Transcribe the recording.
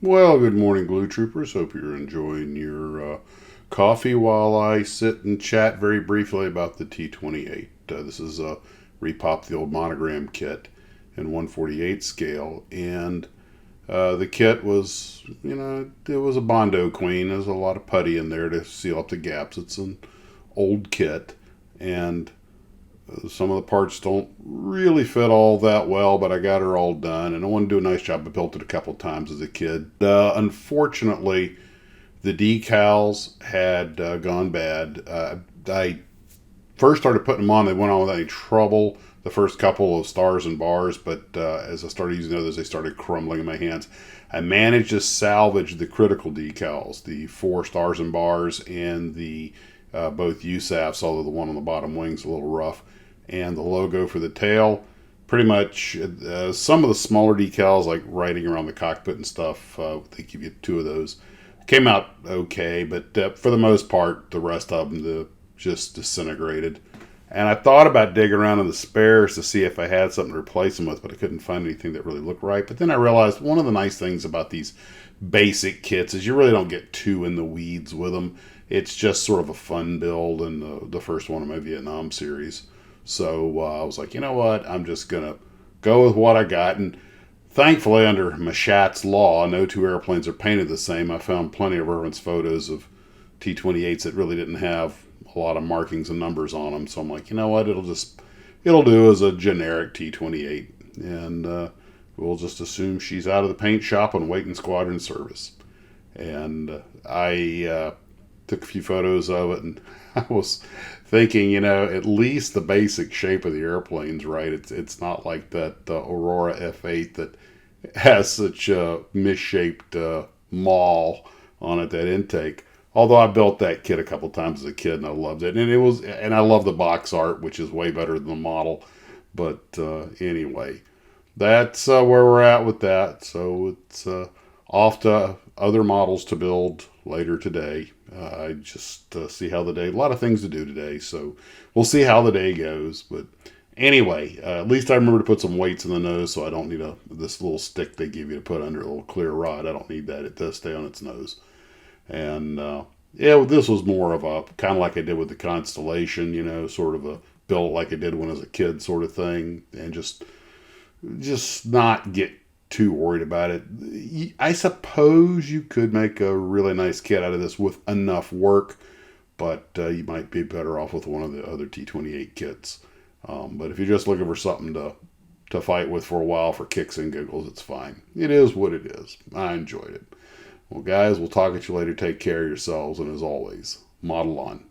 Well, good morning, Glue Troopers. Hope you're enjoying your coffee while I sit and chat very briefly about the T28. This is a repop the old monogram kit in 1/48 scale, and the kit was, it was a Bondo Queen. There's a lot of putty in there to seal up the gaps. It's an old kit, and some of the parts don't really fit all that well, but I got her all done, and I wanted to do a nice job. I built it a couple of times as a kid. Unfortunately, the decals had gone bad. I first started putting them on. They went on without any trouble the first couple of stars and bars, but as I started using others, they started crumbling in my hands. I managed to salvage the critical decals, the 4 stars and bars, and the both USAFs, although the one on the bottom wing's a little rough, and the logo for the tail. Pretty much some of the smaller decals, like writing around the cockpit and stuff, they give you 2 of those. Came out okay, but for the most part, the rest of them just disintegrated. And I thought about digging around in the spares to see if I had something to replace them with, but I couldn't find anything that really looked right. But then I realized one of the nice things about these basic kits is you really don't get too in the weeds with them. It's just sort of a fun build, and the first one of my Vietnam series. So I was like, you know what? I'm just going to go with what I got. And thankfully, under Machat's law, no 2 airplanes are painted the same. I found plenty of reference photos of T-28s that really didn't have a lot of markings and numbers on them. So I'm like, you know what? It'll do as a generic T-28. And we'll just assume she's out of the paint shop and waiting squadron service. And I took a few photos of it, and I was thinking, at least the basic shape of the airplane's right. It's not like that Aurora F8 that has such a misshaped maul on it, that intake. Although I built that kit a couple times as a kid and I loved it, and I love the box art, which is way better than the model. But anyway, that's where we're at with that. So it's off to other models to build later today. I just see how the day, a lot of things to do today, so we'll see how the day goes. But anyway, at least I remember to put some weights in the nose, so I don't need this little stick they give you to put under a little clear rod. I don't need that. It does stay on its nose. And this was more of a kind of like I did with the Constellation, sort of a build like I did when I was a kid sort of thing, and just not get too worried about it. I suppose you could make a really nice kit out of this with enough work, but you might be better off with one of the other T-28 kits. But if you're just looking for something to fight with for a while for kicks and giggles, it's fine. It is what it is. I enjoyed it. Well, guys, we'll talk at you later. Take care of yourselves, and as always, model on.